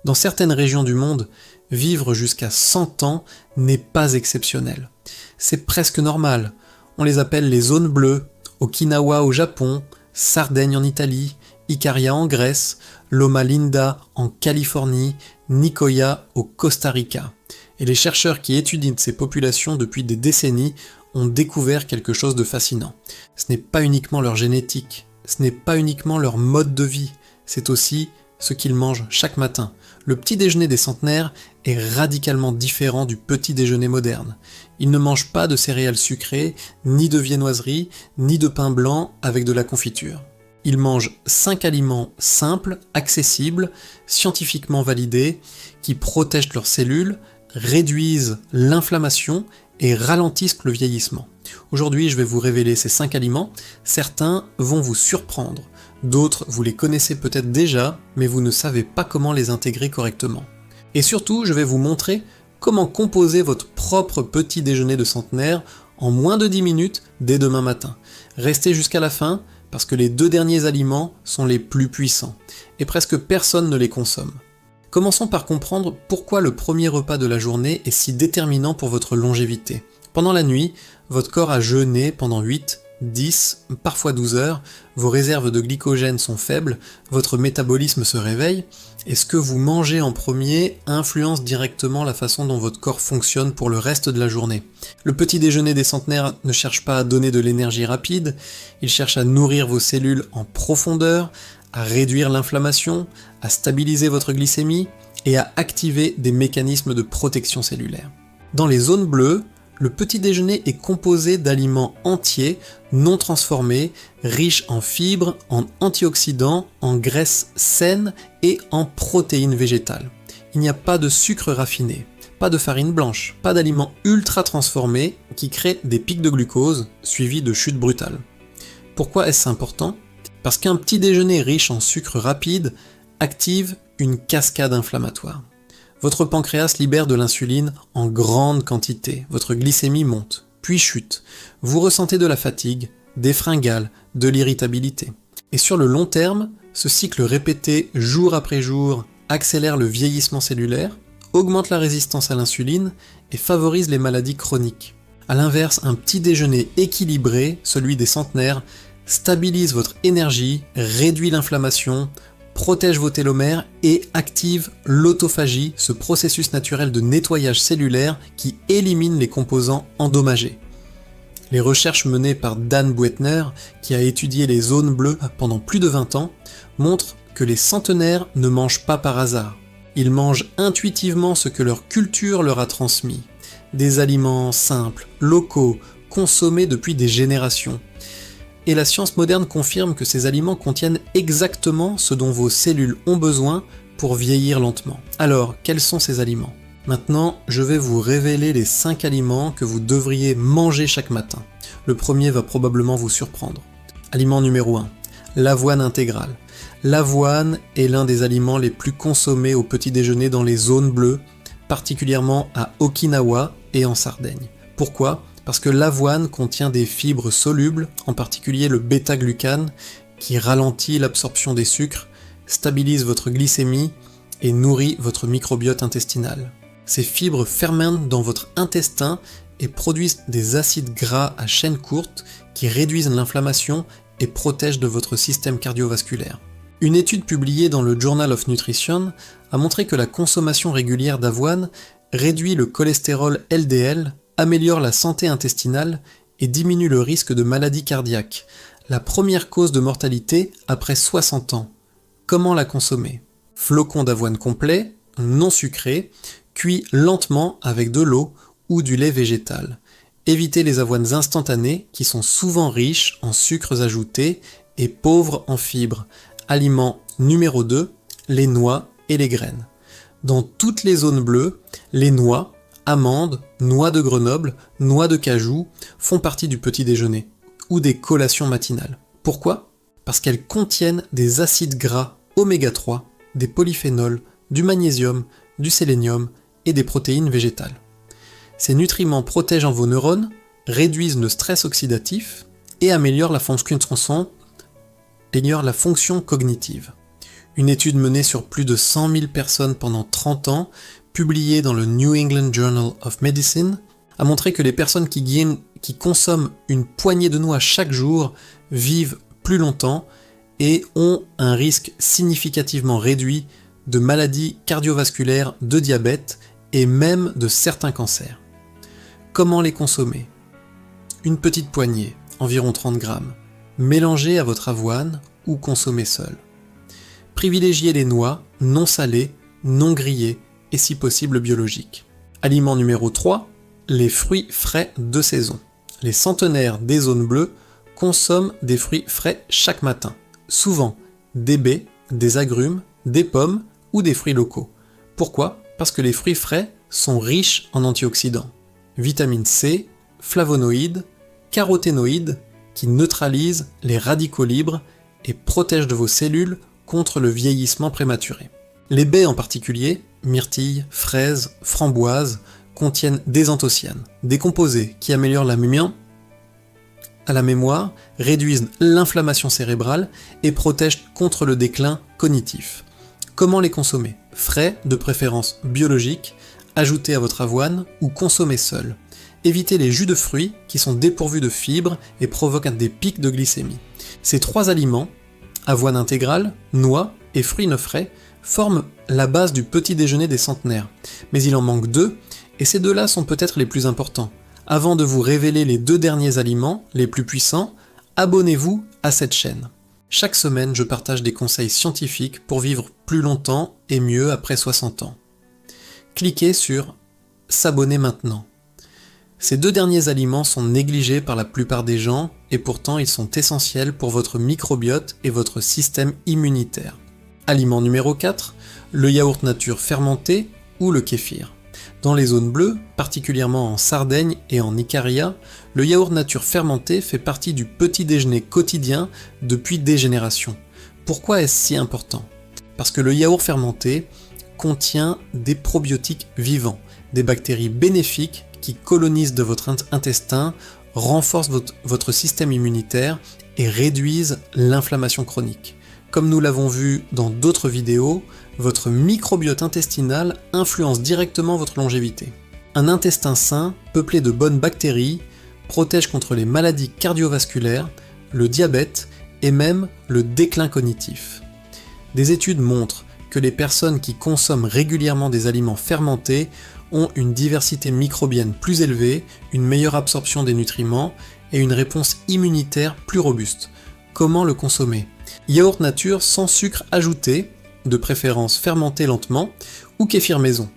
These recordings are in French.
Dans certaines régions du monde, vivre jusqu'à 100 ans n'est pas exceptionnel. C'est presque normal. On les appelle les zones bleues, Okinawa au Japon, Sardaigne en Italie, Ikaria en Grèce, Loma Linda en Californie, Nicoya au Costa Rica. Et les chercheurs qui étudient ces populations depuis des décennies ont découvert quelque chose de fascinant. Ce n'est pas uniquement leur génétique, ce n'est pas uniquement leur mode de vie, c'est aussi ce qu'ils mangent chaque matin. Le petit déjeuner des centenaires est radicalement différent du petit déjeuner moderne. Ils ne mangent pas de céréales sucrées, ni de viennoiseries, ni de pain blanc avec de la confiture. Ils mangent 5 aliments simples, accessibles, scientifiquement validés, qui protègent leurs cellules, réduisent l'inflammation et ralentissent le vieillissement. Aujourd'hui, je vais vous révéler ces 5 aliments. Certains vont vous surprendre. D'autres, vous les connaissez peut-être déjà, mais vous ne savez pas comment les intégrer correctement. Et surtout, je vais vous montrer comment composer votre propre petit déjeuner de centenaire en moins de 10 minutes dès demain matin. Restez jusqu'à la fin, parce que les 2 derniers aliments sont les plus puissants, et presque personne ne les consomme. Commençons par comprendre pourquoi le premier repas de la journée est si déterminant pour votre longévité. Pendant la nuit, votre corps a jeûné pendant 8, 10, parfois 12 heures, vos réserves de glycogène sont faibles, votre métabolisme se réveille, et ce que vous mangez en premier influence directement la façon dont votre corps fonctionne pour le reste de la journée. Le petit déjeuner des centenaires ne cherche pas à donner de l'énergie rapide, il cherche à nourrir vos cellules en profondeur, à réduire l'inflammation, à stabiliser votre glycémie et à activer des mécanismes de protection cellulaire. Dans les zones bleues, le petit déjeuner est composé d'aliments entiers, non transformés, riches en fibres, en antioxydants, en graisses saines et en protéines végétales. Il n'y a pas de sucre raffiné, pas de farine blanche, pas d'aliments ultra transformés qui créent des pics de glucose suivis de chutes brutales. Pourquoi est-ce important ? Parce qu'un petit déjeuner riche en sucre rapide active une cascade inflammatoire. Votre pancréas libère de l'insuline en grande quantité, votre glycémie monte, puis chute. Vous ressentez de la fatigue, des fringales, de l'irritabilité. Et sur le long terme, ce cycle répété jour après jour accélère le vieillissement cellulaire, augmente la résistance à l'insuline et favorise les maladies chroniques. A l'inverse, un petit déjeuner équilibré, celui des centenaires, stabilise votre énergie, réduit l'inflammation, protège vos télomères et active l'autophagie, ce processus naturel de nettoyage cellulaire qui élimine les composants endommagés. Les recherches menées par Dan Buettner, qui a étudié les zones bleues pendant plus de 20 ans, montrent que les centenaires ne mangent pas par hasard. Ils mangent intuitivement ce que leur culture leur a transmis. Des aliments simples, locaux, consommés depuis des générations. Et la science moderne confirme que ces aliments contiennent exactement ce dont vos cellules ont besoin pour vieillir lentement. Alors, quels sont ces aliments ? Maintenant, je vais vous révéler les 5 aliments que vous devriez manger chaque matin. Le premier va probablement vous surprendre. Aliment numéro 1, l'avoine intégrale. L'avoine est l'un des aliments les plus consommés au petit déjeuner dans les zones bleues, particulièrement à Okinawa et en Sardaigne. Pourquoi ? Parce que l'avoine contient des fibres solubles, en particulier le bêta-glucane, qui ralentit l'absorption des sucres, stabilise votre glycémie et nourrit votre microbiote intestinal. Ces fibres fermentent dans votre intestin et produisent des acides gras à chaîne courte qui réduisent l'inflammation et protègent de votre système cardiovasculaire. Une étude publiée dans le Journal of Nutrition a montré que la consommation régulière d'avoine réduit le cholestérol LDL, améliore la santé intestinale et diminue le risque de maladie cardiaque, la première cause de mortalité après 60 ans. Comment la consommer ? Flocons d'avoine complet, non sucrés, cuits lentement avec de l'eau ou du lait végétal. Évitez les avoines instantanées qui sont souvent riches en sucres ajoutés et pauvres en fibres. Aliment numéro 2, les noix et les graines. Dans toutes les zones bleues, les noix, amandes, noix de Grenoble, noix de cajou font partie du petit déjeuner ou des collations matinales. Pourquoi ? Parce qu'elles contiennent des acides gras oméga 3, des polyphénols, du magnésium, du sélénium et des protéines végétales. Ces nutriments protègent vos neurones, réduisent le stress oxydatif et améliorent la fonction cognitive. Une étude menée sur plus de 100 000 personnes pendant 30 ans, publiée dans le New England Journal of Medicine, a montré que les personnes qui consomment une poignée de noix chaque jour vivent plus longtemps et ont un risque significativement réduit de maladies cardiovasculaires, de diabète et même de certains cancers. Comment les consommer ? Une petite poignée, environ 30 grammes, mélangée à votre avoine ou consommée seule. Privilégiez les noix non salées, non grillées et si possible biologiques. Aliment numéro 3, les fruits frais de saison. Les centenaires des zones bleues consomment des fruits frais chaque matin, souvent des baies, des agrumes, des pommes ou des fruits locaux. Pourquoi ? Parce que les fruits frais sont riches en antioxydants, vitamine C, flavonoïdes, caroténoïdes qui neutralisent les radicaux libres et protègent de vos cellules contre le vieillissement prématuré. Les baies en particulier, myrtilles, fraises, framboises, contiennent des anthocyanes, des composés qui améliorent la mémoire, réduisent l'inflammation cérébrale et protègent contre le déclin cognitif. Comment les consommer ? Frais, de préférence biologiques, ajoutés à votre avoine ou consommés seuls. Évitez les jus de fruits qui sont dépourvus de fibres et provoquent des pics de glycémie. Ces 3 aliments, avoine intégrale, noix et fruits neufs frais, forment la base du petit déjeuner des centenaires. Mais il en manque 2, et ces 2-là sont peut-être les plus importants. Avant de vous révéler les 2 derniers aliments, les plus puissants, abonnez-vous à cette chaîne. Chaque semaine, je partage des conseils scientifiques pour vivre plus longtemps et mieux après 60 ans. Cliquez sur « S'abonner maintenant ». Ces 2 derniers aliments sont négligés par la plupart des gens et pourtant ils sont essentiels pour votre microbiote et votre système immunitaire. Aliment numéro 4, le yaourt nature fermenté ou le kéfir. Dans les zones bleues, particulièrement en Sardaigne et en Ikaria, le yaourt nature fermenté fait partie du petit déjeuner quotidien depuis des générations. Pourquoi est-ce si important ? Parce que le yaourt fermenté contient des probiotiques vivants, des bactéries bénéfiques qui colonisent de votre intestin, renforcent votre système immunitaire et réduisent l'inflammation chronique. Comme nous l'avons vu dans d'autres vidéos, votre microbiote intestinal influence directement votre longévité. Un intestin sain, peuplé de bonnes bactéries, protège contre les maladies cardiovasculaires, le diabète et même le déclin cognitif. Des études montrent que les personnes qui consomment régulièrement des aliments fermentés ont une diversité microbienne plus élevée, une meilleure absorption des nutriments et une réponse immunitaire plus robuste. Comment le consommer ? Yaourt nature sans sucre ajouté, de préférence fermenté lentement, ou kéfir maison.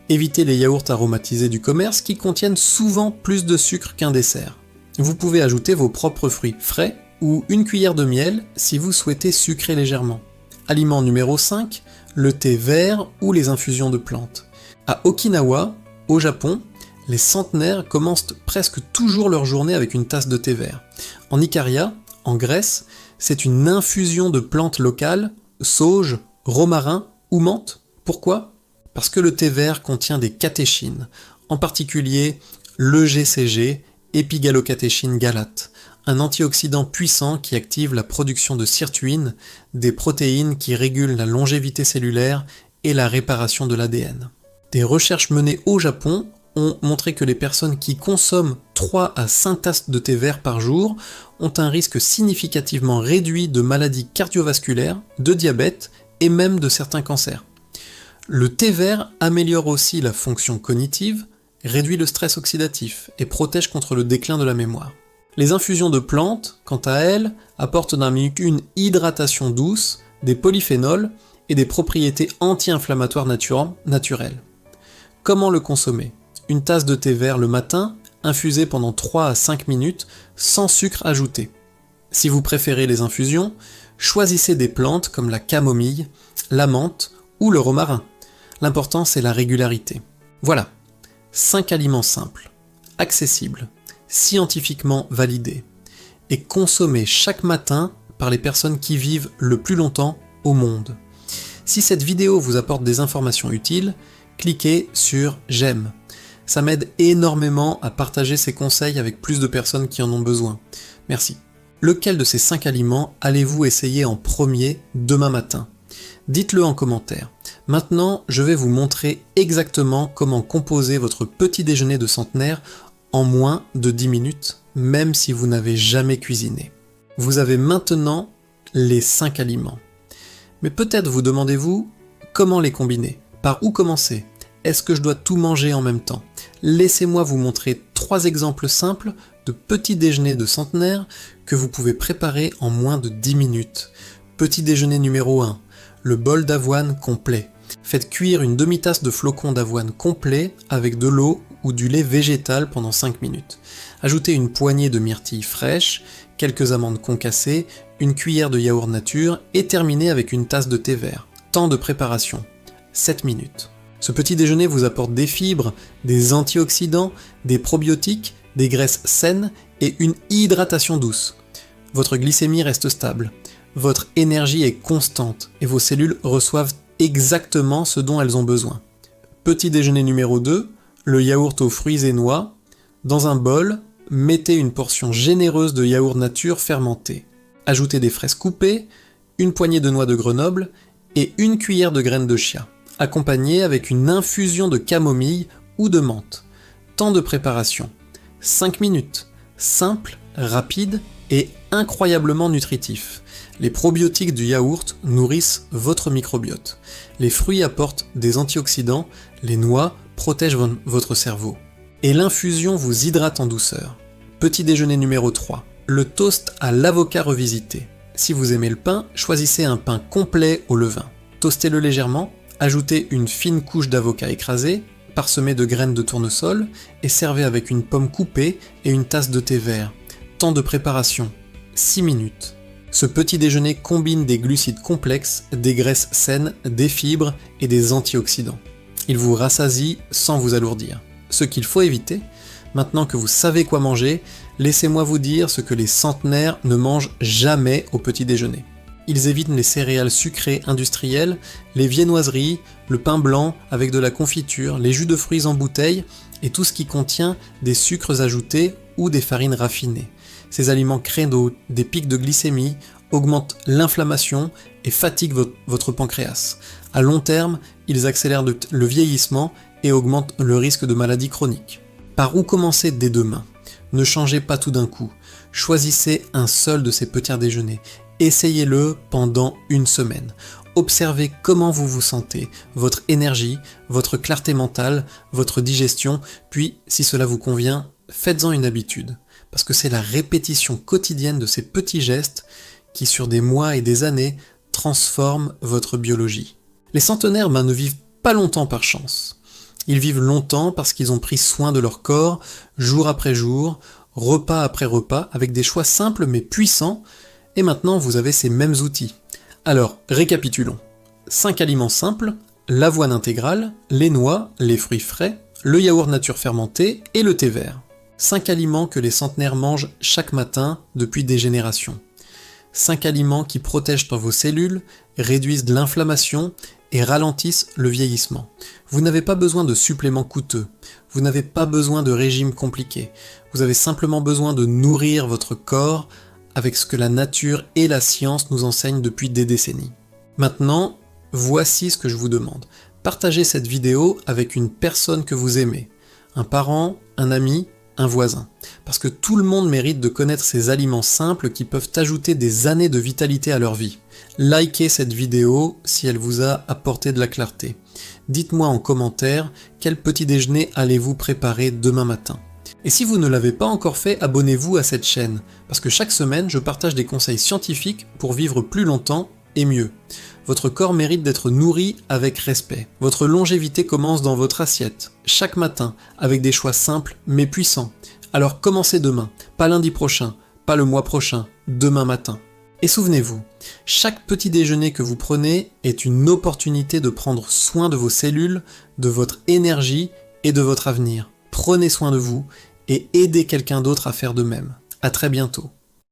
Évitez les yaourts aromatisés du commerce qui contiennent souvent plus de sucre qu'un dessert. Vous pouvez ajouter vos propres fruits frais ou une cuillère de miel si vous souhaitez sucrer légèrement. Aliment numéro 5, le thé vert ou les infusions de plantes. À Okinawa, au Japon, les centenaires commencent presque toujours leur journée avec une tasse de thé vert. En Ikaria, en Grèce, c'est une infusion de plantes locales, sauge, romarin ou menthe. Pourquoi ? Parce que le thé vert contient des catéchines, en particulier l'EGCG, épigalocatéchine galate, un antioxydant puissant qui active la production de sirtuine, des protéines qui régulent la longévité cellulaire et la réparation de l'ADN. Des recherches menées au Japon ont montré que les personnes qui consomment 3 à 5 tasses de thé vert par jour ont un risque significativement réduit de maladies cardiovasculaires, de diabète et même de certains cancers. Le thé vert améliore aussi la fonction cognitive, réduit le stress oxydatif et protège contre le déclin de la mémoire. Les infusions de plantes, quant à elles, apportent une hydratation douce, des polyphénols et des propriétés anti-inflammatoires naturelles. Comment le consommer ? Une tasse de thé vert le matin, infusée pendant 3 à 5 minutes, sans sucre ajouté. Si vous préférez les infusions, choisissez des plantes comme la camomille, la menthe ou le romarin. L'important c'est la régularité. Voilà, 5 aliments simples, accessibles, scientifiquement validés, et consommés chaque matin par les personnes qui vivent le plus longtemps au monde. Si cette vidéo vous apporte des informations utiles, cliquez sur « J'aime ». Ça m'aide énormément à partager ces conseils avec plus de personnes qui en ont besoin. Merci. Lequel de ces 5 aliments allez-vous essayer en premier demain matin ? Dites-le en commentaire. Maintenant, je vais vous montrer exactement comment composer votre petit déjeuner de centenaire en moins de 10 minutes, même si vous n'avez jamais cuisiné. Vous avez maintenant les 5 aliments. Mais peut-être vous demandez-vous comment les combiner, par où commencer? Est-ce que je dois tout manger en même temps? Laissez-moi vous montrer 3 exemples simples de petits déjeuners de centenaire que vous pouvez préparer en moins de 10 minutes. Petit déjeuner numéro 1, le bol d'avoine complet. Faites cuire une demi-tasse de flocons d'avoine complet avec de l'eau ou du lait végétal pendant 5 minutes. Ajoutez une poignée de myrtilles fraîches, quelques amandes concassées, une cuillère de yaourt nature et terminez avec une tasse de thé vert. Temps de préparation, 7 minutes. Ce petit déjeuner vous apporte des fibres, des antioxydants, des probiotiques, des graisses saines et une hydratation douce. Votre glycémie reste stable, votre énergie est constante et vos cellules reçoivent exactement ce dont elles ont besoin. Petit déjeuner numéro 2, le yaourt aux fruits et noix. Dans un bol, mettez une portion généreuse de yaourt nature fermenté. Ajoutez des fraises coupées, une poignée de noix de Grenoble et une cuillère de graines de chia, accompagné avec une infusion de camomille ou de menthe. Temps de préparation, 5 minutes, simple, rapide et incroyablement nutritif. Les probiotiques du yaourt nourrissent votre microbiote. Les fruits apportent des antioxydants, les noix protègent votre cerveau. Et l'infusion vous hydrate en douceur. Petit déjeuner numéro 3, le toast à l'avocat revisité. Si vous aimez le pain, choisissez un pain complet au levain. Toastez-le légèrement, ajoutez une fine couche d'avocat écrasé, parsemée de graines de tournesol, et servez avec une pomme coupée et une tasse de thé vert. Temps de préparation, 6 minutes. Ce petit déjeuner combine des glucides complexes, des graisses saines, des fibres et des antioxydants. Il vous rassasie sans vous alourdir. Ce qu'il faut éviter, maintenant que vous savez quoi manger, laissez-moi vous dire ce que les centenaires ne mangent jamais au petit déjeuner. Ils évitent les céréales sucrées industrielles, les viennoiseries, le pain blanc avec de la confiture, les jus de fruits en bouteille et tout ce qui contient des sucres ajoutés ou des farines raffinées. Ces aliments créent des pics de glycémie, augmentent l'inflammation et fatiguent votre pancréas. À long terme, ils accélèrent le vieillissement et augmentent le risque de maladies chroniques. Par où commencer dès demain? Ne changez pas tout d'un coup. Choisissez un seul de ces petits déjeuners. Essayez-le pendant une semaine. Observez comment vous vous sentez, votre énergie, votre clarté mentale, votre digestion, puis, si cela vous convient, faites-en une habitude. Parce que c'est la répétition quotidienne de ces petits gestes qui, sur des mois et des années, transforment votre biologie. Les centenaires ne vivent pas longtemps par chance. Ils vivent longtemps parce qu'ils ont pris soin de leur corps, jour après jour, repas après repas, avec des choix simples mais puissants, et maintenant vous avez ces mêmes outils. Alors, récapitulons. 5 aliments simples, l'avoine intégrale, les noix, les fruits frais, le yaourt nature fermenté et le thé vert. 5 aliments que les centenaires mangent chaque matin depuis des générations. 5 aliments qui protègent vos cellules, réduisent l'inflammation et ralentissent le vieillissement. Vous n'avez pas besoin de suppléments coûteux, vous n'avez pas besoin de régimes compliqués, vous avez simplement besoin de nourrir votre corps avec ce que la nature et la science nous enseignent depuis des décennies. Maintenant, voici ce que je vous demande. Partagez cette vidéo avec une personne que vous aimez, un parent, un ami, un voisin. Parce que tout le monde mérite de connaître ces aliments simples qui peuvent ajouter des années de vitalité à leur vie. Likez cette vidéo si elle vous a apporté de la clarté. Dites-moi en commentaire quel petit déjeuner allez-vous préparer demain matin. Et si vous ne l'avez pas encore fait, abonnez-vous à cette chaîne, parce que chaque semaine je partage des conseils scientifiques pour vivre plus longtemps et mieux. Votre corps mérite d'être nourri avec respect. Votre longévité commence dans votre assiette, chaque matin, avec des choix simples mais puissants. Alors commencez demain, pas lundi prochain, pas le mois prochain, demain matin. Et souvenez-vous, chaque petit déjeuner que vous prenez est une opportunité de prendre soin de vos cellules, de votre énergie et de votre avenir. Prenez soin de vous et aidez quelqu'un d'autre à faire de même. À très bientôt.